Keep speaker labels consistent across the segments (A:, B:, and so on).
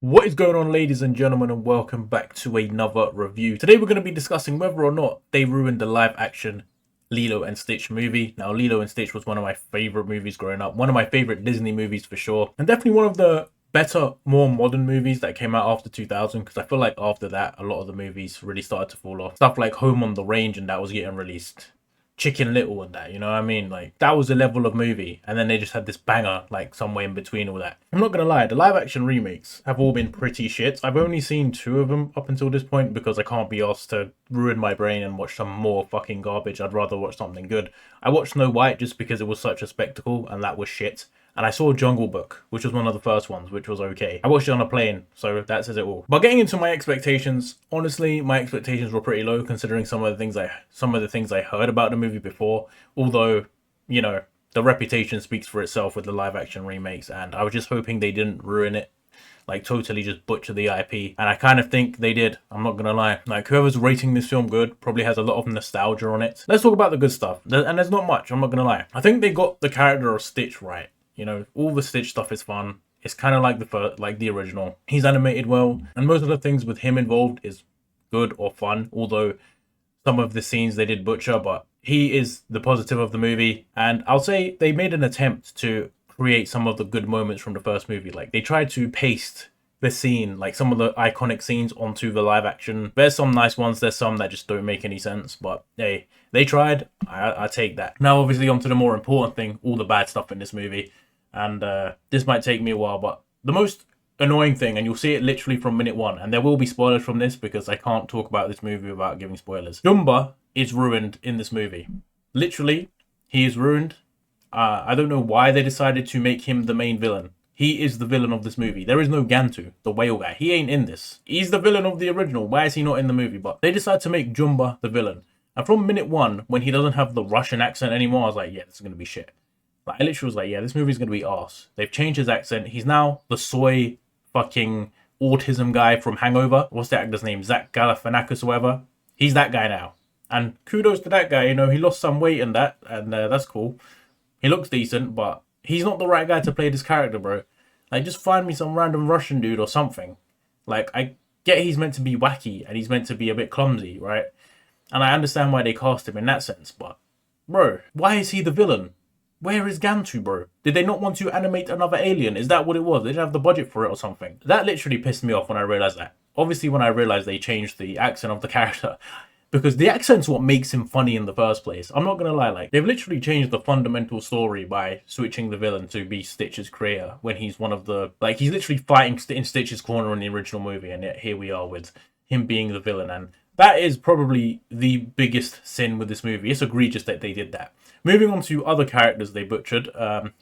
A: What is going on, ladies and gentlemen, and welcome back to another review. Today we're going to be discussing whether or not they ruined the live action Lilo and Stitch movie. Now, Lilo and Stitch was one of my favorite movies growing up, one of my favorite Disney movies for sure, and definitely one of the better, more modern movies that came out after 2000, because I feel like after that, a lot of the movies really started to fall off. Stuff like Home on the Range and that was getting released. Chicken Little and that, you know what I mean? Like, that was a level of movie, and then they just had this banger, like, somewhere in between all that. I'm not gonna lie, the live action remakes have all been pretty shit. I've only seen 2 of them up until this point because I can't be asked to ruin my brain and watch some more fucking garbage. I'd rather watch something good. I watched Snow White just because it was such a spectacle, and that was shit. And I saw Jungle Book, which was one of the first ones, which was okay. I watched it on a plane, so that says it all. But getting into my expectations, honestly, my expectations were pretty low considering some of the things I heard about the movie before. Although, you know, the reputation speaks for itself with the live action remakes, and I was just hoping they didn't ruin it. Like, totally just butcher the IP. And I kind of think they did. I'm not gonna lie. Like, whoever's rating this film good probably has a lot of nostalgia on it. Let's talk about the good stuff. And there's not much, I'm not gonna lie. I think they got the character of Stitch right. You know, all the Stitch stuff is fun. It's kind of like the original. He's animated well, and most of the things with him involved is good or fun. Although some of the scenes they did butcher, but he is the positive of the movie. And I'll say they made an attempt to create some of the good moments from the first movie. Like, they tried to paste the scene, like some of the iconic scenes, onto the live action. There's some nice ones, there's some that just don't make any sense, but hey, they tried. I take that. Now, obviously, onto the more important thing, all the bad stuff in this movie. And this might take me a while, but the most annoying thing, and you'll see it literally from minute 1, and there will be spoilers from this because I can't talk about this movie without giving spoilers. Jumba is ruined in this movie. Literally, he is ruined. I don't know why they decided to make him the main villain. He is the villain of this movie. There is no Gantu, the whale guy. He ain't in this. He's the villain of the original. Why is he not in the movie? But they decided to make Jumba the villain. And from minute 1, when he doesn't have the Russian accent anymore, I was like, yeah, this is going to be shit. Like, I literally was like, yeah, this movie's going to be arse. They've changed his accent. He's now the soy fucking autism guy from Hangover. What's the actor's name? Zach Galifianakis or whatever. He's that guy now. And kudos to that guy. You know, he lost some weight in that, and that's cool. He looks decent, but he's not the right guy to play this character, bro. Like, just find me some random Russian dude or something. Like, I get he's meant to be wacky, and he's meant to be a bit clumsy, right? And I understand why they cast him in that sense, but, bro, why is he the villain? Where is Gantu, bro? Did they not want to animate another alien? Is that what it was? They didn't have the budget for it or something. That literally pissed me off when I realized that. Obviously, when I realized they changed the accent of the character, because the accent's what makes him funny in the first place. I'm not gonna lie, like, they've literally changed the fundamental story by switching the villain to be Stitch's creator when he's one of the, like, he's literally fighting in Stitch's corner in the original movie, and yet here we are with him being the villain. And that is probably the biggest sin with this movie. It's egregious that they did that. Moving on to other characters they butchered.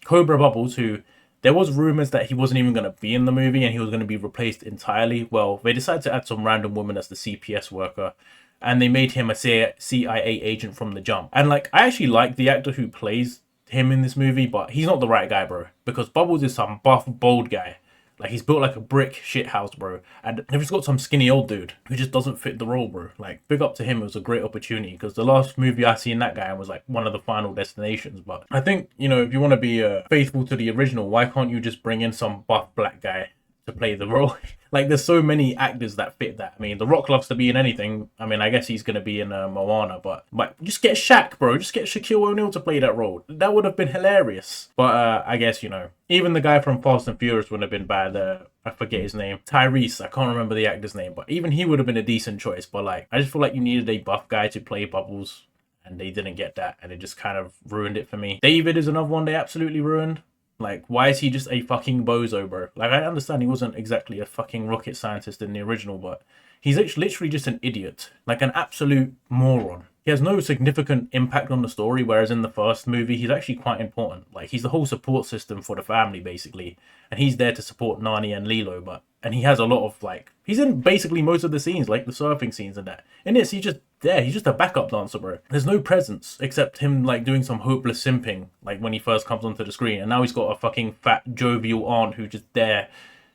A: Cobra Bubbles, who there was rumors that he wasn't even going to be in the movie and he was going to be replaced entirely. Well, they decided to add some random woman as the CPS worker, and they made him a CIA agent from the jump. And, like, I actually like the actor who plays him in this movie, but he's not the right guy, bro. Because Bubbles is some buff, bold guy. Like, he's built like a brick shit house, bro. And they've just got some skinny old dude who just doesn't fit the role, bro. Like, big up to him. It was a great opportunity because the last movie I seen that guy was like one of the final destinations. But I think, you know, if you want to be faithful to the original, why can't you just bring in some buff black guy to play the role? Like, there's so many actors that fit that. I mean, The Rock loves to be in anything. I mean, I guess he's going to be in Moana, but just get Shaq, bro. Just get Shaquille O'Neal to play that role. That would have been hilarious. But I guess, you know, even the guy from Fast and Furious would have been bad. I forget his name. Tyrese. I can't remember the actor's name, but even he would have been a decent choice. But, like, I just feel like you needed a buff guy to play Bubbles, and they didn't get that, and it just kind of ruined it for me. David is another one they absolutely ruined. Like, why is he just a fucking bozo, bro? Like, I understand he wasn't exactly a fucking rocket scientist in the original, but he's literally just an idiot. Like, an absolute moron. He has no significant impact on the story, whereas in the first movie, he's actually quite important. Like, he's the whole support system for the family, basically. And he's there to support Nani and Lilo, and he has a lot of, like, he's in basically most of the scenes, like the surfing scenes and that. In this, he's just there. He's just a backup dancer, bro. There's no presence except him, like, doing some hopeless simping, like, when he first comes onto the screen. And now he's got a fucking fat, jovial aunt who's just there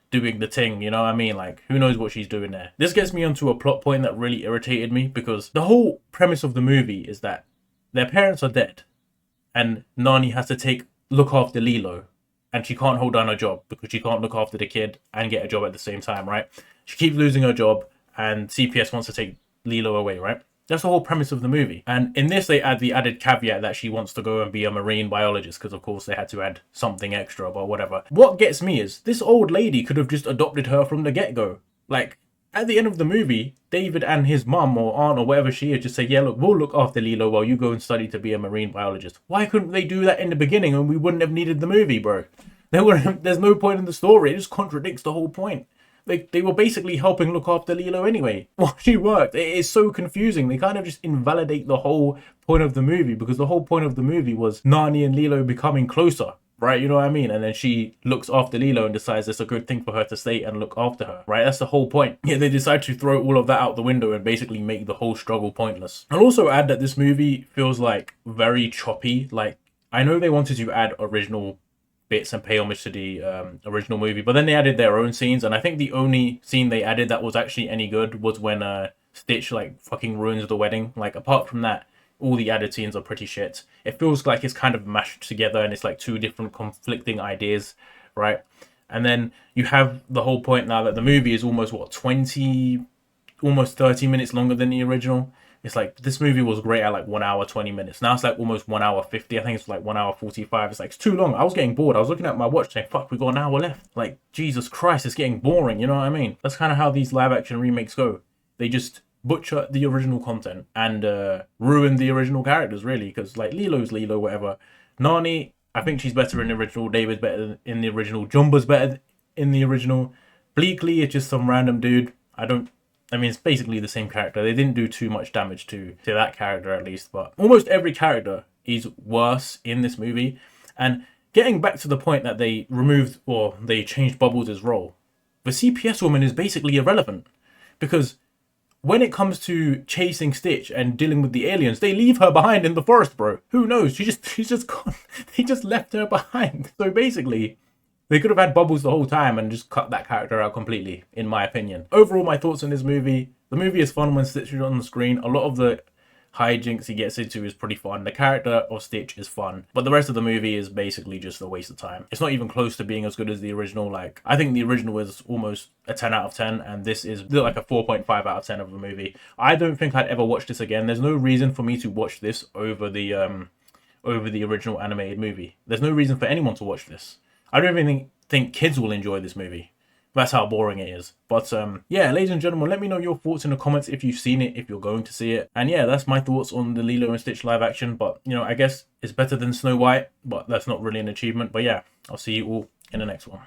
A: doing the thing, you know what I mean? Like, who knows what she's doing there. This gets me onto a plot point that really irritated me, because the whole premise of the movie is that their parents are dead, and Nani has to look after Lilo, and she can't hold down her job because she can't look after the kid and get a job at the same time, right? She keeps losing her job, and CPS wants to take Lilo away, right? That's the whole premise of the movie. And in this, they add the added caveat that she wants to go and be a marine biologist, because of course they had to add something extra, but whatever. What gets me is this old lady could have just adopted her from the get-go. Like, at the end of the movie, David and his mum or aunt or whatever she is just say, yeah, look, we'll look after Lilo while you go and study to be a marine biologist. Why couldn't they do that in the beginning and we wouldn't have needed the movie, bro? There's no point in the story. It just contradicts the whole point. They were basically helping look after Lilo anyway while she worked. It is so confusing. They kind of just invalidate the whole point of the movie, because the whole point of the movie was Nani and Lilo becoming closer, right? You know what I mean? And then she looks after Lilo and decides it's a good thing for her to stay and look after her, right? That's the whole point. Yeah, they decide to throw all of that out the window and basically make the whole struggle pointless. I'll also add that this movie feels like very choppy. Like, I know they wanted to add original bits and pay homage to the original movie, but then they added their own scenes, and I think the only scene they added that was actually any good was when Stitch like fucking ruins the wedding. Like, apart from that, all the added scenes are pretty shit. It feels like it's kind of mashed together and it's like two different conflicting ideas, right? And then you have the whole point now that the movie is almost almost 30 minutes longer than the original. It's like, this movie was great at like 1 hour 20 minutes. Now it's like almost 1 hour 50. I think it's like 1 hour 45. It's like, it's too long. I was getting bored. I was looking at my watch saying, fuck, we got an hour left. Like, Jesus Christ, it's getting boring. You know what I mean? That's kind of how these live action remakes go. They just butcher the original content and ruin the original characters, really. Because like, Lilo's Lilo, whatever. Nani, I think she's better in the original. David's better in the original. Jumba's better in the original. Bleakley is just some random dude. I mean, it's basically the same character. They didn't do too much damage to that character, at least. But almost every character is worse in this movie. And getting back to the point that they removed, or they changed Bubbles' role, the CPS woman is basically irrelevant. Because when it comes to chasing Stitch and dealing with the aliens, they leave her behind in the forest, bro. Who knows? She's just gone. They just left her behind. So basically, they could have had Bubbles the whole time and just cut that character out completely, in my opinion. Overall, my thoughts on this movie. The movie is fun when Stitch is on the screen. A lot of the hijinks he gets into is pretty fun. The character of Stitch is fun. But the rest of the movie is basically just a waste of time. It's not even close to being as good as the original. Like, I think the original was almost a 10 out of 10. And this is like a 4.5 out of 10 of a movie. I don't think I'd ever watch this again. There's no reason for me to watch this over the original animated movie. There's no reason for anyone to watch this. I don't even think kids will enjoy this movie. That's how boring it is. But yeah, ladies and gentlemen, let me know your thoughts in the comments if you've seen it, if you're going to see it. And yeah, that's my thoughts on the Lilo and Stitch live action. But, you know, I guess it's better than Snow White, but that's not really an achievement. But yeah, I'll see you all in the next one.